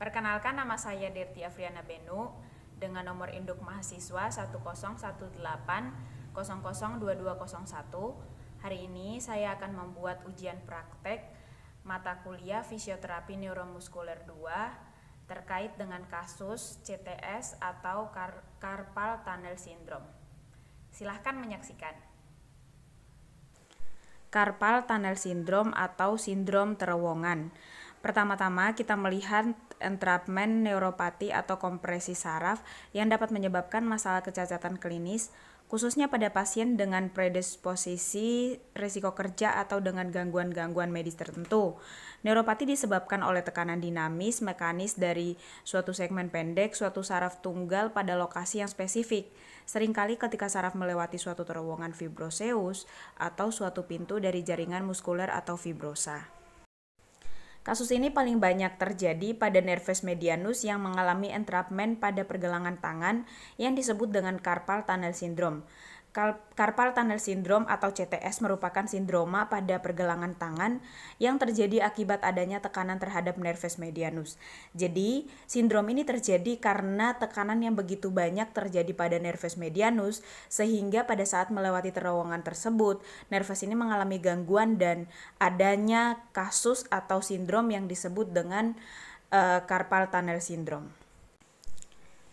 Perkenalkan, nama saya Derti Afriana Benu dengan nomor induk mahasiswa 10180802201. Hari ini saya akan membuat ujian praktek mata kuliah Fisioterapi Neuromuskuler 2 terkait dengan kasus CTS atau Carpal Tunnel Syndrome. Silahkan menyaksikan. Carpal Tunnel Syndrome atau sindrom terowongan. Pertama-tama kita melihat entrapment neuropati atau kompresi saraf yang dapat menyebabkan masalah kecacatan klinis, khususnya pada pasien dengan predisposisi risiko kerja atau dengan gangguan-gangguan medis tertentu. Neuropati disebabkan oleh tekanan dinamis mekanis dari suatu segmen pendek, suatu saraf tunggal pada lokasi yang spesifik. Seringkali ketika saraf melewati suatu terowongan fibroseus atau suatu pintu dari jaringan muskuler atau fibrosa. Kasus ini paling banyak terjadi pada nervus medianus yang mengalami entrapment pada pergelangan tangan yang disebut dengan Carpal Tunnel Syndrome. Carpal Tunnel Syndrome atau CTS merupakan sindroma pada pergelangan tangan yang terjadi akibat adanya tekanan terhadap nervus medianus. Jadi, sindrom ini terjadi karena tekanan yang begitu banyak terjadi pada nervus medianus sehingga pada saat melewati terowongan tersebut, nervus ini mengalami gangguan dan adanya kasus atau sindrom yang disebut dengan Carpal Tunnel Syndrome.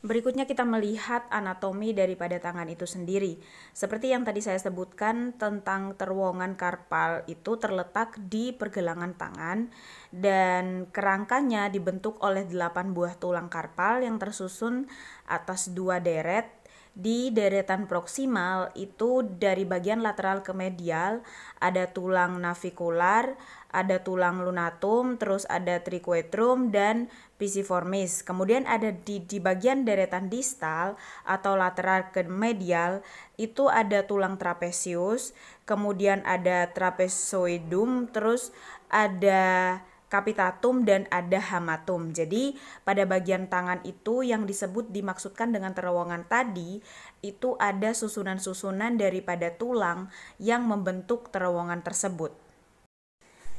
Berikutnya kita melihat anatomi daripada tangan itu sendiri. Seperti yang tadi saya sebutkan tentang terowongan karpal itu terletak di pergelangan tangan dan kerangkanya dibentuk oleh 8 buah tulang karpal yang tersusun atas 2 deret. Di deretan proksimal itu dari bagian lateral ke medial ada tulang navicular, ada tulang lunatum, terus ada triquetrum dan pisiformis. Kemudian ada di bagian deretan distal atau lateral ke medial itu ada tulang trapezius, kemudian ada trapezoidum, terus ada capitatum dan ada hamatum. Jadi pada bagian tangan itu yang dimaksudkan dengan terowongan tadi itu ada susunan-susunan daripada tulang yang membentuk terowongan tersebut.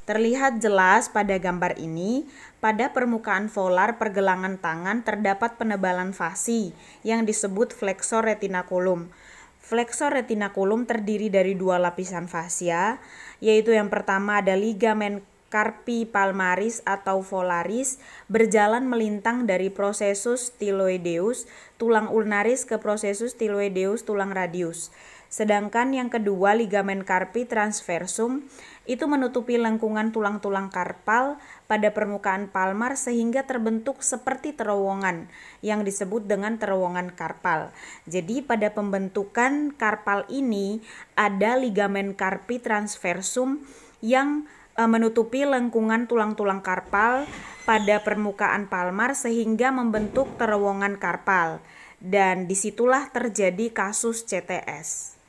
Terlihat jelas pada gambar ini, pada permukaan volar pergelangan tangan terdapat penebalan fasi yang disebut flexor retinaculum. Flexor retinaculum terdiri dari 2 lapisan fascia, yaitu yang pertama ada ligamen carpi palmaris atau volaris berjalan melintang dari processus styloideus tulang ulnaris ke processus styloideus tulang radius. Sedangkan yang kedua ligamen carpi transversum itu menutupi lengkungan tulang-tulang karpal pada permukaan palmar sehingga terbentuk seperti terowongan yang disebut dengan terowongan karpal. Jadi pada pembentukan karpal ini ada ligamen carpi transversum yang menutupi lengkungan tulang-tulang karpal pada permukaan palmar sehingga membentuk terowongan karpal dan disitulah terjadi kasus CTS.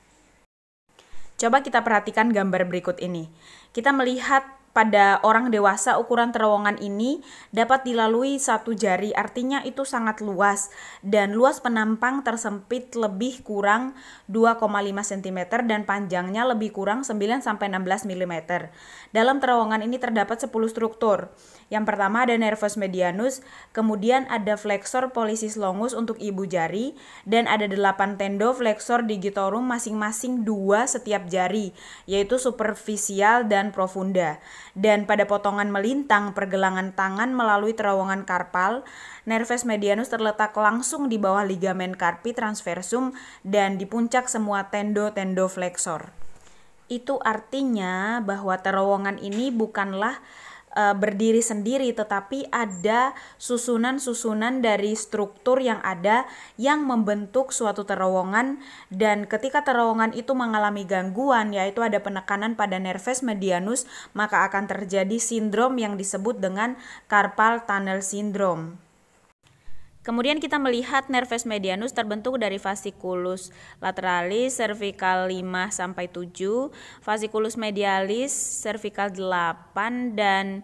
Coba kita perhatikan gambar berikut ini. Kita melihat pada orang dewasa ukuran terowongan ini dapat dilalui 1 jari, artinya itu sangat luas dan luas penampang tersempit lebih kurang 2,5 cm dan panjangnya lebih kurang 9-16 mm. Dalam terowongan ini terdapat 10 struktur. Yang pertama ada nervus medianus, kemudian ada flexor pollicis longus untuk ibu jari dan ada 8 tendo flexor digitorum masing-masing 2 setiap jari, yaitu superficial dan profunda. Dan pada potongan melintang pergelangan tangan melalui terowongan karpal, nervus medianus terletak langsung di bawah ligamen carpi transversum dan di puncak semua tendo-tendo flexor. Itu artinya bahwa terowongan ini bukanlah berdiri sendiri, tetapi ada susunan-susunan dari struktur yang ada yang membentuk suatu terowongan, dan ketika terowongan itu mengalami gangguan, yaitu ada penekanan pada nervus medianus, maka akan terjadi sindrom yang disebut dengan Carpal Tunnel Syndrome. Kemudian kita melihat nervus medianus terbentuk dari fasciculus lateralis cervical 5-7, fasciculus medialis cervical 8 dan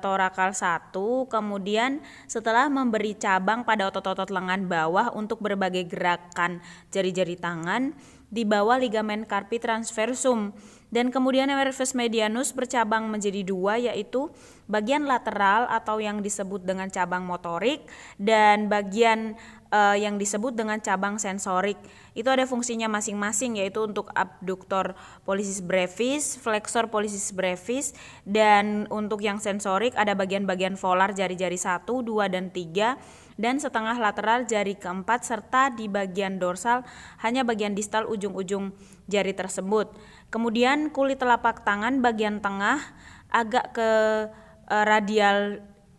thoracal 1. Kemudian setelah memberi cabang pada otot-otot lengan bawah untuk berbagai gerakan jari-jari tangan, di bawah ligamen carpi transversum Dan kemudian nervus medianus bercabang menjadi dua, yaitu bagian lateral atau yang disebut dengan cabang motorik dan bagian yang disebut dengan cabang sensorik. Itu ada fungsinya masing-masing, yaitu untuk abductor pollicis brevis, flexor pollicis brevis, dan untuk yang sensorik ada bagian-bagian volar jari-jari 1, 2, dan 3, dan setengah lateral jari keempat, serta di bagian dorsal hanya bagian distal ujung-ujung jari tersebut. Kemudian kulit telapak tangan bagian tengah agak ke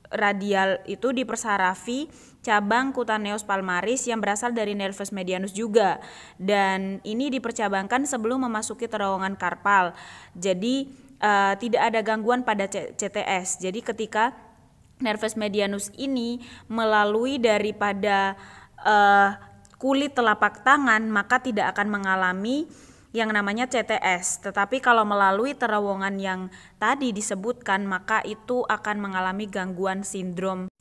radial itu dipersarafi cabang cutaneus palmaris yang berasal dari nervus medianus juga, dan ini dipercabangkan sebelum memasuki terowongan karpal. Jadi tidak ada gangguan pada CTS. Jadi ketika nervus medianus ini melalui daripada kulit telapak tangan, maka tidak akan mengalami yang namanya CTS. Tetapi kalau melalui terowongan yang tadi disebutkan, maka itu akan mengalami gangguan sindrom.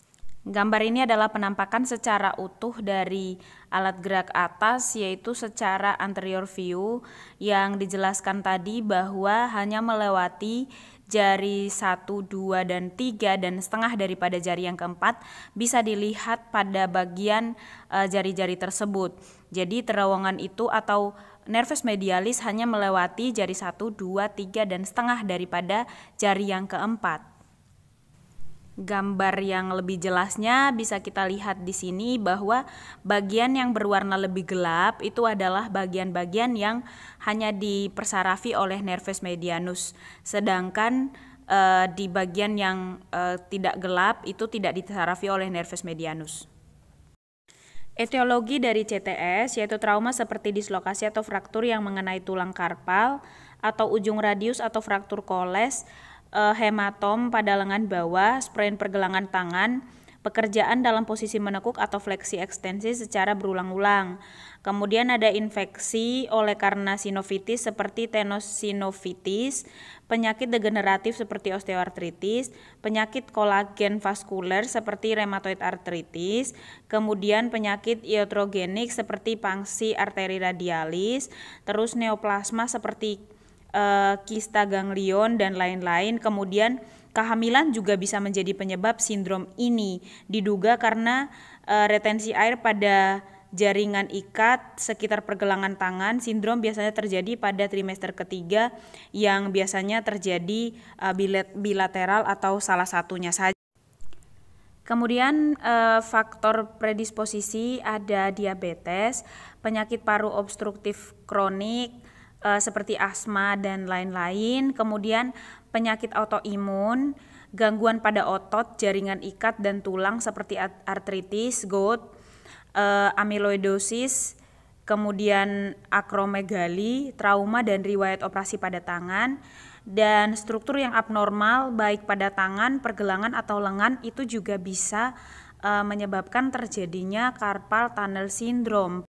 Gambar ini adalah penampakan secara utuh dari alat gerak atas, yaitu secara anterior view, yang dijelaskan tadi bahwa hanya melewati jari 1, 2, dan 3 dan setengah daripada jari yang keempat bisa dilihat pada bagian jari-jari tersebut. Jadi terowongan itu atau nervus medialis hanya melewati jari 1, 2, 3, dan setengah daripada jari yang keempat. Gambar yang lebih jelasnya bisa kita lihat di sini bahwa bagian yang berwarna lebih gelap itu adalah bagian-bagian yang hanya dipersarafi oleh nervus medianus, sedangkan di bagian yang tidak gelap itu tidak disarafi oleh nervus medianus. Etiologi dari CTS yaitu trauma seperti dislokasi atau fraktur yang mengenai tulang karpal atau ujung radius atau fraktur koles, hematom pada lengan bawah, sprain pergelangan tangan, pekerjaan dalam posisi menekuk atau fleksi ekstensi secara berulang-ulang. Kemudian ada infeksi oleh karena sinovitis seperti tenosinovitis, penyakit degeneratif seperti osteoartritis, penyakit kolagen vaskuler seperti rheumatoid arthritis, kemudian penyakit iatrogenik seperti pangsi arteri radialis, terus neoplasma seperti kista ganglion dan lain-lain. Kemudian kehamilan juga bisa menjadi penyebab sindrom ini, diduga karena retensi air pada jaringan ikat sekitar pergelangan tangan. Sindrom biasanya terjadi pada trimester ketiga yang biasanya terjadi bilateral atau salah satunya saja. Kemudian faktor predisposisi ada diabetes, penyakit paru obstruktif kronik, seperti asma dan lain-lain, kemudian penyakit autoimun, gangguan pada otot, jaringan ikat dan tulang seperti artritis, gout, amyloidosis, kemudian akromegali, trauma dan riwayat operasi pada tangan, dan struktur yang abnormal baik pada tangan, pergelangan atau lengan itu juga bisa menyebabkan terjadinya carpal tunnel syndrome.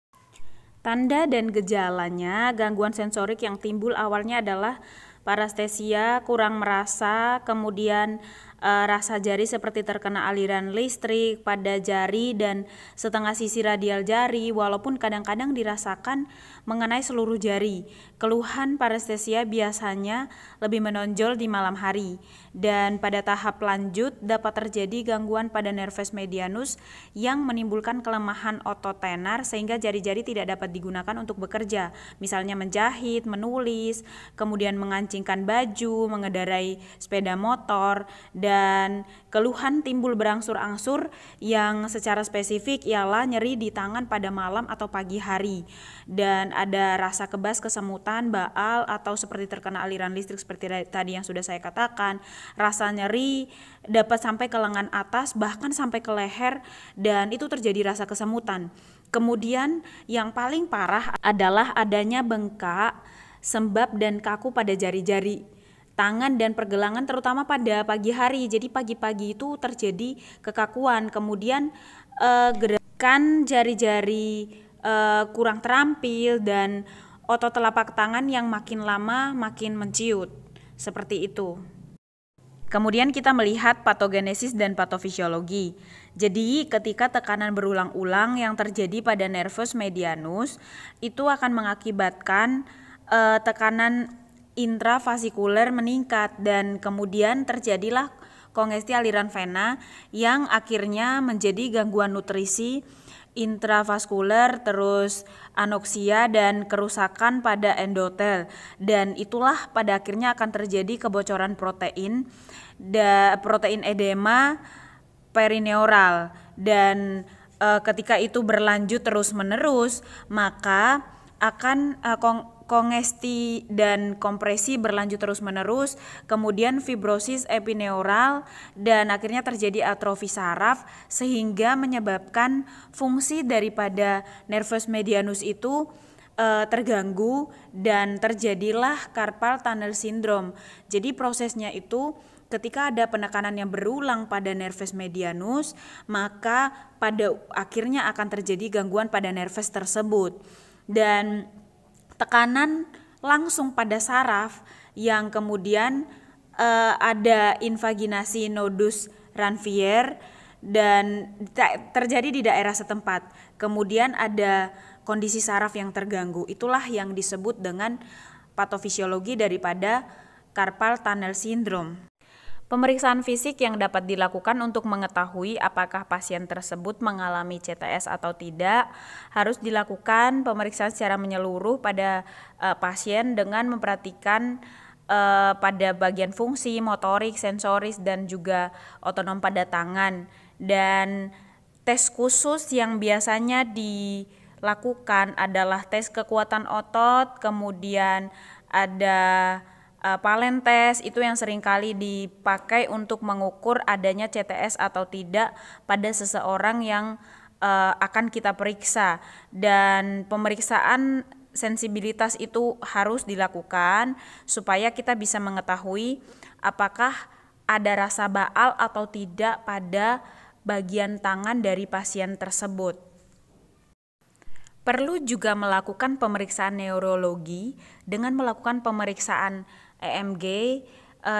Tanda dan gejalanya, gangguan sensorik yang timbul awalnya adalah parestesia, kurang merasa, kemudian rasa jari seperti terkena aliran listrik pada jari dan setengah sisi radial jari, walaupun kadang-kadang dirasakan mengenai seluruh jari. Keluhan parestesia biasanya lebih menonjol di malam hari, dan pada tahap lanjut dapat terjadi gangguan pada nervus medianus yang menimbulkan kelemahan otot tenar sehingga jari-jari tidak dapat digunakan untuk bekerja, misalnya menjahit, menulis, kemudian mengancingkan baju, mengendarai sepeda motor, dan keluhan timbul berangsur-angsur yang secara spesifik ialah nyeri di tangan pada malam atau pagi hari, dan ada rasa kebas, kesemutan, baal atau seperti terkena aliran listrik seperti tadi yang sudah saya katakan. Rasa nyeri dapat sampai ke lengan atas bahkan sampai ke leher, dan itu terjadi rasa kesemutan. Kemudian yang paling parah adalah adanya bengkak, sembab dan kaku pada jari-jari tangan dan pergelangan terutama pada pagi hari. Jadi pagi-pagi itu terjadi kekakuan, kemudian gerakan jari-jari kurang terampil dan otot telapak tangan yang makin lama makin menciut, seperti itu. Kemudian kita melihat patogenesis dan patofisiologi. Jadi ketika tekanan berulang-ulang yang terjadi pada nervus medianus itu akan mengakibatkan tekanan intravasikuler meningkat dan kemudian terjadilah kongesti aliran vena yang akhirnya menjadi gangguan nutrisi intravaskuler, terus anoksia dan kerusakan pada endotel, dan itulah pada akhirnya akan terjadi kebocoran protein protein edema perineural, dan ketika itu berlanjut terus-menerus maka akan kongesti dan kompresi berlanjut terus-menerus, kemudian fibrosis epineural, dan akhirnya terjadi atrofi saraf sehingga menyebabkan fungsi daripada nervus medianus itu terganggu dan terjadilah carpal tunnel syndrome. Jadi prosesnya itu ketika ada penekanan yang berulang pada nervus medianus, maka pada akhirnya akan terjadi gangguan pada nervus tersebut. Dan tekanan langsung pada saraf yang kemudian ada invaginasi nodus Ranvier dan terjadi di daerah setempat. Kemudian ada kondisi saraf yang terganggu. Itulah yang disebut dengan patofisiologi daripada carpal tunnel syndrome. Pemeriksaan fisik yang dapat dilakukan untuk mengetahui apakah pasien tersebut mengalami CTS atau tidak harus dilakukan pemeriksaan secara menyeluruh pada pasien dengan memperhatikan pada bagian fungsi, motorik, sensoris, dan juga otonom pada tangan. Dan tes khusus yang biasanya dilakukan adalah tes kekuatan otot, kemudian ada Palen test, itu yang seringkali dipakai untuk mengukur adanya CTS atau tidak pada seseorang yang akan kita periksa. Dan pemeriksaan sensibilitas itu harus dilakukan supaya kita bisa mengetahui apakah ada rasa baal atau tidak pada bagian tangan dari pasien tersebut. Perlu juga melakukan pemeriksaan neurologi dengan melakukan pemeriksaan EMG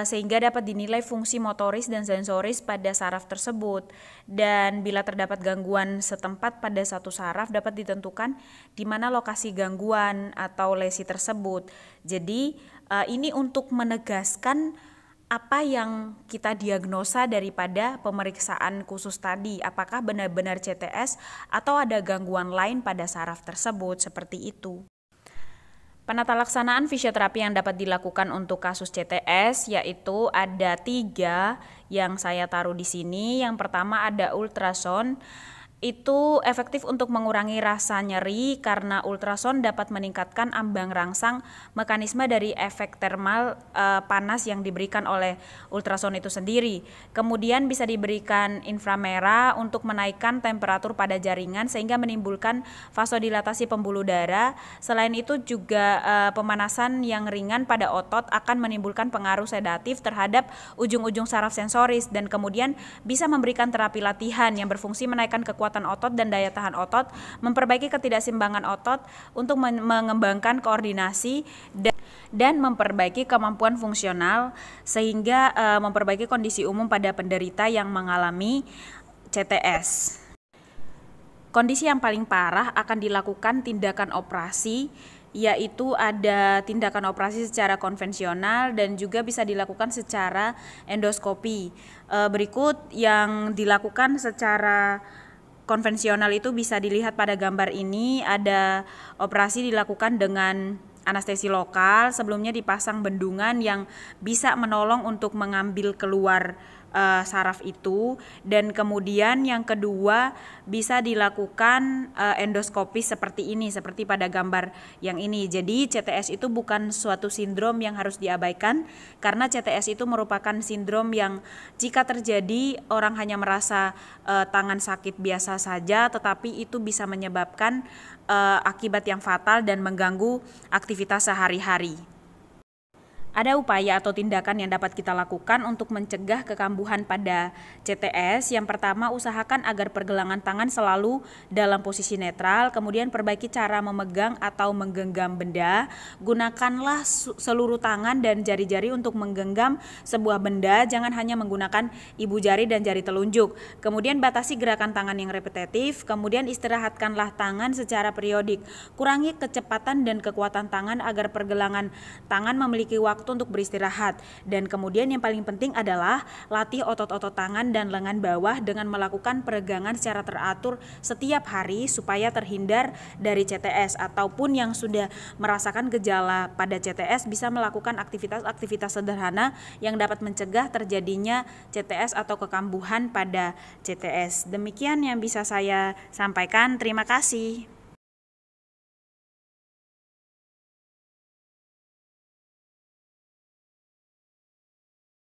sehingga dapat dinilai fungsi motoris dan sensoris pada saraf tersebut. Dan bila terdapat gangguan setempat pada satu saraf dapat ditentukan di mana lokasi gangguan atau lesi tersebut. Jadi ini untuk menegaskan apa yang kita diagnosa daripada pemeriksaan khusus tadi, apakah benar-benar CTS atau ada gangguan lain pada saraf tersebut, seperti itu. Penata laksanaan fisioterapi yang dapat dilakukan untuk kasus CTS yaitu ada 3 yang saya taruh di sini. Yang pertama ada ultrasound. Itu efektif untuk mengurangi rasa nyeri karena ultrasound dapat meningkatkan ambang rangsang mekanisme dari efek termal panas yang diberikan oleh ultrasound itu sendiri. Kemudian bisa diberikan inframerah untuk menaikkan temperatur pada jaringan sehingga menimbulkan vasodilatasi pembuluh darah. Selain itu juga pemanasan yang ringan pada otot akan menimbulkan pengaruh sedatif terhadap ujung-ujung saraf sensoris dan kemudian bisa memberikan terapi latihan yang berfungsi menaikkan kekuatan otot dan daya tahan otot, memperbaiki ketidakseimbangan otot untuk mengembangkan koordinasi dan memperbaiki kemampuan fungsional sehingga memperbaiki kondisi umum pada penderita yang mengalami CTS. Kondisi yang paling parah akan dilakukan tindakan operasi, yaitu ada tindakan operasi secara konvensional dan juga bisa dilakukan secara endoskopi. Berikut yang dilakukan secara konvensional itu bisa dilihat pada gambar ini. Ada operasi dilakukan dengan anestesi lokal, sebelumnya dipasang bendungan yang bisa menolong untuk mengambil keluar saraf itu, dan kemudian yang kedua bisa dilakukan endoskopi seperti ini, seperti pada gambar yang ini. Jadi CTS itu bukan suatu sindrom yang harus diabaikan karena CTS itu merupakan sindrom yang jika terjadi orang hanya merasa tangan sakit biasa saja, tetapi itu bisa menyebabkan akibat yang fatal dan mengganggu aktivitas sehari-hari. Ada upaya atau tindakan yang dapat kita lakukan untuk mencegah kekambuhan pada CTS. Yang pertama, usahakan agar pergelangan tangan selalu dalam posisi netral. Kemudian perbaiki cara memegang atau menggenggam benda. Gunakanlah seluruh tangan dan jari-jari untuk menggenggam sebuah benda. Jangan hanya menggunakan ibu jari dan jari telunjuk. Kemudian batasi gerakan tangan yang repetitif. Kemudian istirahatkanlah tangan secara periodik. Kurangi kecepatan dan kekuatan tangan agar pergelangan tangan memiliki waktu untuk beristirahat. Dan kemudian yang paling penting adalah latih otot-otot tangan dan lengan bawah dengan melakukan peregangan secara teratur setiap hari supaya terhindar dari CTS, ataupun yang sudah merasakan gejala pada CTS bisa melakukan aktivitas-aktivitas sederhana yang dapat mencegah terjadinya CTS atau kekambuhan pada CTS. Demikian yang bisa saya sampaikan. Terima kasih.